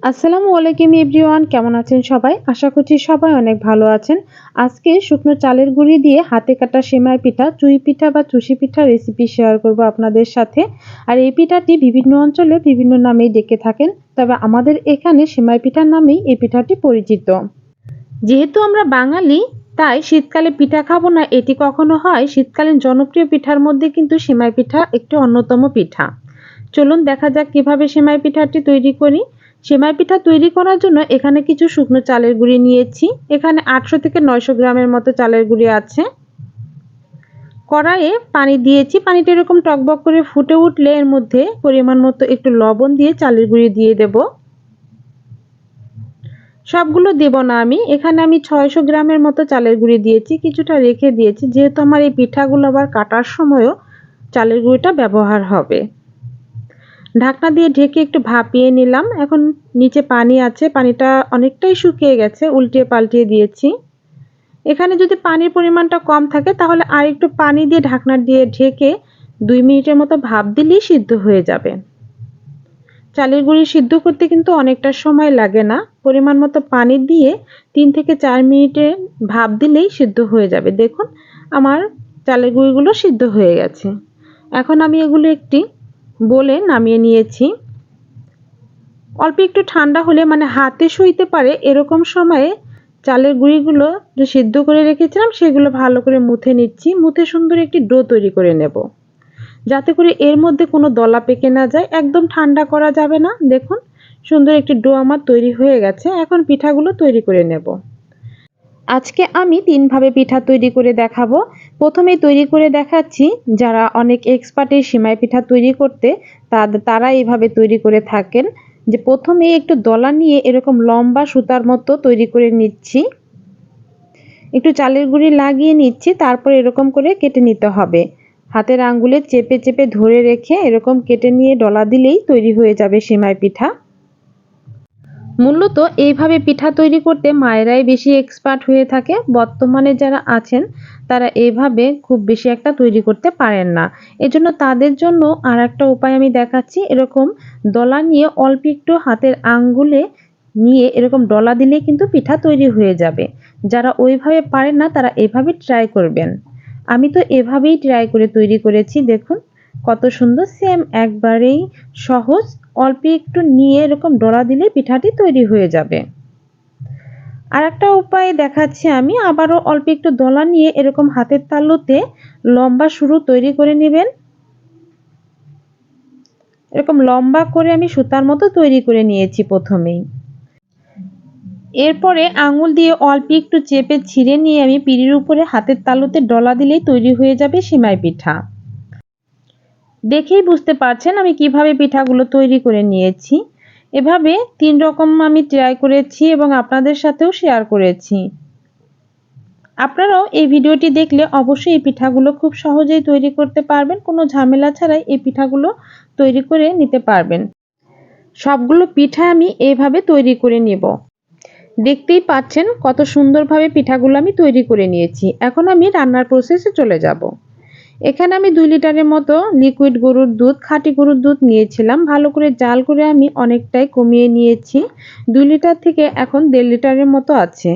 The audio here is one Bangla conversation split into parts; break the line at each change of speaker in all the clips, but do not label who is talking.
আসসালামু আলাইকুম এভরিওয়ান, কেমন আছেন সবাই? আশা করছি সবাই অনেক ভালো আছেন। আজকে শুকনো চালের গুঁড়ি দিয়ে হাতে কাটা সেমাই পিঠা, চুই পিঠা বা চুষি পিঠার রেসিপি শেয়ার করব আপনাদের সাথে। আর এই পিঠাটি বিভিন্ন অঞ্চলে বিভিন্ন নামেই ডেকে থাকেন, তবে আমাদের এখানে সেমাই পিঠার নামেই এই পিঠাটি পরিচিত। যেহেতু আমরা বাঙালি, তাই শীতকালে পিঠা খাবো না এটি কখনো হয়? শীতকালীন জনপ্রিয় পিঠার মধ্যে কিন্তু সেমাই পিঠা একটি অন্যতম পিঠা। চলুন দেখা যাক কিভাবে সেমাই পিঠাটি তৈরি করি। সেমাই পিঠা তৈরি করার জন্য এখানে কিছু শুকনো চালের গুঁড়ি নিয়েছি। এখানে 800 থেকে 900 গ্রামের মতো চালের গুঁড়ি আছে। কড়াইয়ে পানি দিয়েছি, পানিটা এরকম টকবক করে ফুটে উঠলে এর মধ্যে পরিমাণ মতো একটু লবণ দিয়ে চালের গুঁড়ি দিয়ে দেব। সবগুলো দেব না এখানে আমি 600 গ্রামের মতো চালের গুঁড়ি দিয়েছি, কিছুটা রেখে দিয়েছি যেহেতু আমার এই পিঠাগুলো আবার কাটার সময়ও চালের গুঁড়িটা ব্যবহার হবে। ঢাকনা দিয়ে ঢেকে একটু ভাপিয়ে নিলাম। এখন নিচে পানি আছে, পানিটা অনেকটাই শুকিয়ে গেছে, উল্টিয়ে পাল্টিয়ে দিয়েছি। এখানে যদি পানির পরিমাণটা কম থাকে তাহলে আর একটু পানি দিয়ে ঢাকনা দিয়ে ঢেকে 2 মিনিটের মতো ভাপ দিলেই সিদ্ধ হয়ে যাবে। চালের গুঁড়ি সিদ্ধ করতে কিন্তু অনেকটা সময় লাগে না, পরিমাণ মতো পানি দিয়ে 3 থেকে 4 মিনিটে ভাপ দিলেই সিদ্ধ হয়ে যাবে। দেখুন আমার চালের গুঁড়িগুলো সিদ্ধ হয়ে গেছে। এখন আমি এগুলো একটি বলে নামিয়ে নিয়েছি। অল্প একটু ঠান্ডা হলে মানে হাতে সইতে পারে এরকম সময়ে চালের গুঁড়িগুলো যে সিদ্ধ করে রেখেছিলাম সেগুলো ভালো করে মুথে নিচ্ছি। মুথে সুন্দর একটি ডো তৈরি করে নেব, যাতে করে এর মধ্যে কোনো দলা পেকে না যায়। একদম ঠান্ডা করা যাবে না। দেখুন সুন্দর একটি ডো আমার তৈরি হয়ে গেছে। এখন পিঠাগুলো তৈরি করে নেব। আজকে আমি 3 ভাবে পিঠা তৈরি করে দেখাবো। প্রথমেই তৈরি করে দেখাচ্ছি যারা অনেক এক্সপার্ট এই সেমাই পিঠা তৈরি করতে, তারা এইভাবে তৈরি করে থাকেন। যে প্রথমে একটু দলা নিয়ে এরকম লম্বা সুতার মতো তৈরি করে নিচ্ছি, একটু চালের গুঁড়ি লাগিয়ে নিচ্ছি, তারপর এরকম করে কেটে নিতে হবে। হাতের আঙ্গুলে চেপে চেপে ধরে রেখে এরকম কেটে নিয়ে ডলা দিলেই তৈরি হয়ে যাবে সেমাই পিঠা। মূলত এইভাবে পিঠা তৈরি করতে মায়েরাই বেশি এক্সপার্ট হয়ে থাকে। বর্তমানে যারা আছেন তারা এইভাবে খুব বেশি একটা তৈরি করতে পারেন না। এজন্য তাদের জন্য আর একটা উপায় আমি দেখাচ্ছি। এরকম ডলা নিয়ে অল্প একটু হাতের আঙ্গুলে নিয়ে এরকম ডলা দিলে কিন্তু পিঠা তৈরি হয়ে যাবে। যারা ওইভাবে পারেন না তারা এভাবে ট্রাই করবেন। আমি তো এভাবেই ট্রাই করে তৈরি করেছি। দেখুন কত সুন্দর, সেম একবারেই সহজ। অল্প একটু নিয়ে এরকম ডলা দিলে পিঠাটি তৈরি হয়ে যাবে। আর একটা উপায় দেখাচ্ছি আমি, আবারও অল্প একটু ডলা নিয়ে এরকম হাতের তালুতে লম্বা সরু তৈরি করে নেবেন। এরকম লম্বা করে আমি সুতার মতো তৈরি করে নিয়েছি প্রথমেই। এরপরে আঙুল দিয়ে অল্প একটু চেপে ছিঁড়ে নিয়ে আমি পিঁড়ির উপরে হাতের তালুতে ডলা দিলেই তৈরি হয়ে যাবে সেমাই পিঠা। দেখেই বুঝতে পারছেন আমি কিভাবে পিঠাগুলো তৈরি করে নিয়েছি। এভাবে 3 রকম আমি ট্রাই করেছি এবং আপনাদের সাথেও শেয়ার করেছি। আপনারাও এই ভিডিওটি দেখলে অবশ্যই এই পিঠাগুলো খুব সহজেই তৈরি করতে পারবেন, কোনো ঝামেলা ছাড়াই এই পিঠাগুলো তৈরি করে নিতে পারবেন। সবগুলো পিঠা আমি এইভাবে তৈরি করে নেব। দেখতেই পাচ্ছেন কত সুন্দরভাবে পিঠাগুলো আমি তৈরি করে নিয়েছি। এখন আমি রান্নার প্রসেসে চলে যাব। এখানে আমি 2 লিটারের মতো লিকুইড গরুর দুধ, খাঁটি গরুর দুধ নিয়েছিলাম। ভালো করে জাল করে আমি অনেকটাই কমিয়ে নিয়েছি। 2 লিটার থেকে এখন 1.5 লিটারের মতো আছে।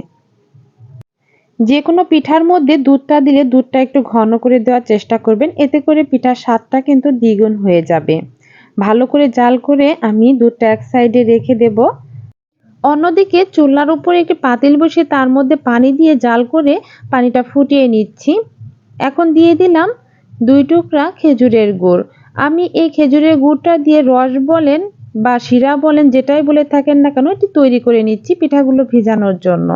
যে কোনো পিঠার মধ্যে দুধটা দিলে দুধটা একটু ঘন করে দেওয়ার চেষ্টা করবেন, এতে করে পিঠার স্বাদটা কিন্তু দ্বিগুণ হয়ে যাবে। ভালো করে জাল করে আমি দুধটা এক সাইডে রেখে দেব। অন্যদিকে চুলার উপরে একটি পাতিল বসিয়ে তার মধ্যে পানি দিয়ে জাল করে পানিটা ফুটিয়ে নিচ্ছি। এখন দিয়ে দিলাম 2 টুকরা খেজুরের গুড়। আমি এই খেজুরের গুড়টা দিয়ে রস বলেন বা শিরা বলেন, যেটাই বলে থাকেন না কেন, এটি তৈরি করে নিচ্ছি পিঠাগুলো ভিজানোর জন্য।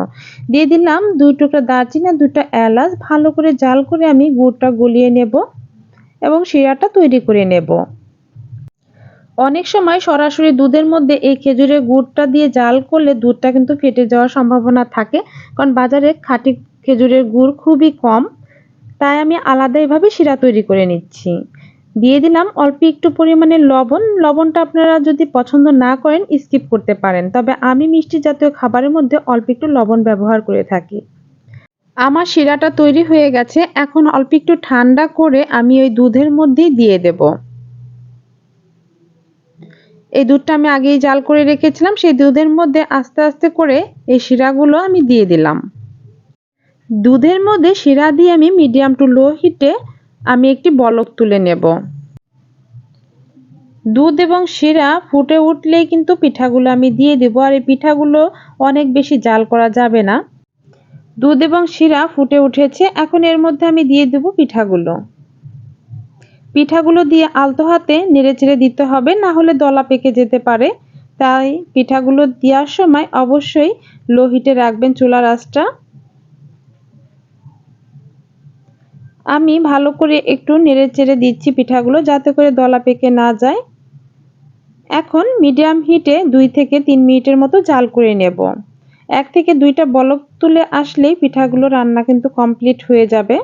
দিয়ে দিলাম 2 টুকরা দারচিনি আর 2টা এলাচ। ভালো করে জাল করে আমি গুড়টা গলিয়ে নেব এবং শিরাটা তৈরি করে নেব। অনেক সময় সরাসরি দুধের মধ্যে এই খেজুরের গুড়টা দিয়ে জাল করলে দুধটা কিন্তু ফেটে যাওয়ার সম্ভাবনা থাকে, কারণ বাজারে খাঁটি খেজুরের গুড় খুবই কম। তাই আমি আলাদা এভাবে শিরা তৈরি করে নিচ্ছি। দিয়ে দিলাম অল্প একটু পরিমাণে লবণ। লবণটা আপনারা যদি পছন্দ না করেন স্কিপ করতে পারেন, তবে আমি মিষ্টি জাতীয় খাবারের মধ্যে অল্প একটু লবণ ব্যবহার করে থাকি। আমার শিরাটা তৈরি হয়ে গেছে। এখন অল্প একটু ঠান্ডা করে আমি ওই দুধের মধ্যেই দিয়ে দেব। এই দুধটা আমি আগেই জাল করে রেখেছিলাম, সেই দুধের মধ্যে আস্তে আস্তে করে এই শিরাগুলো আমি দিয়ে দিলাম। দুধের মধ্যে শিরা দিয়ে আমি মিডিয়াম টু লো হিটে আমি একটি বলক তুলে নেব। দুধ এবং শিরা ফুটে উঠলেই কিন্তু পিঠাগুলো আমি দিয়ে দেব। আর এই পিঠাগুলো অনেক বেশি জাল করা যাবে না। দুধ এবং শিরা ফুটে উঠেছে, এখন এর মধ্যে আমি দিয়ে দেব পিঠাগুলো। পিঠাগুলো দিয়ে আলতো হাতে নেড়েচেড়ে দিতে হবে, না হলে দলা পেকে যেতে পারে। তাই পিঠাগুলো দেওয়ার সময় অবশ্যই লো হিটে রাখবেন চুলার আঁচটা। আমি ভালো করে একটু নেড়েচেড়ে দিচ্ছি পিঠাগুলো, যাতে করে দলা পেকে না যায়। এখন মিডিয়াম হিটে 2 থেকে 3 মিনিটের মতো জাল করে নেব। 1 থেকে 2টা বলক তুলে আসলেই পিঠাগুলো রান্না কিন্তু কমপ্লিট হয়ে যাবে।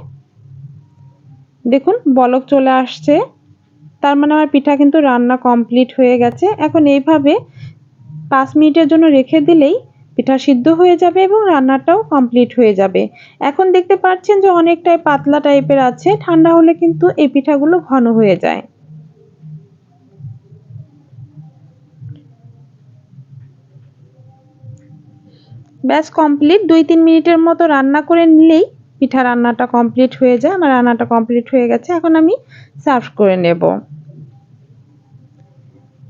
দেখুন বলক চলে আসছে, তার মানে আমার পিঠা কিন্তু রান্না কমপ্লিট হয়ে গেছে। এখন এইভাবে 5 মিনিটের জন্য রেখে দিলেই পিঠা সিদ্ধ হয়ে যাবে এবং রান্নাটাও কমপ্লিট হয়ে যাবে। এখন দেখতে পাচ্ছেন যে অনেকটাই পাতলা টাইপের আছে, ঠান্ডা হলে কিন্তু এই পিঠাগুলো ঘন হয়ে যায়। ব্যাস কমপ্লিট। 2-3 মিনিটের মতো রান্না করে নিলেই পিঠা রান্নাটা কমপ্লিট হয়ে যায়। আমার রান্নাটা কমপ্লিট হয়ে গেছে, এখন আমি সার্ভ করে নেব।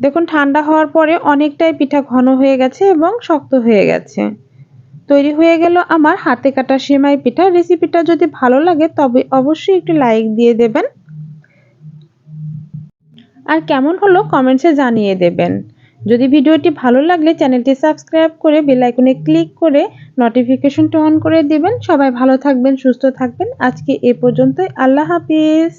দেখুন ঠান্ডা হওয়ার পরে অনেকটাই পিঠা ঘন হয়ে গেছে এবং শক্ত হয়ে গেছে। তৈরি হয়ে গেল আমার হাতে কাটা সেমাই পিঠা। রেসিপিটা যদি ভালো লাগে তবে অবশ্যই একটু লাইক দিয়ে দেবেন, আর কেমন হলো কমেন্টসে জানিয়ে দেবেন। যদি ভিডিওটি ভালো লাগলে চ্যানেলটি সাবস্ক্রাইব করে বেল আইকনে ক্লিক করে নোটিফিকেশনটা অন করে দিবেন। সবাই ভালো থাকবেন, সুস্থ থাকবেন। আজকে এ পর্যন্তই। আল্লাহ হাফেজ।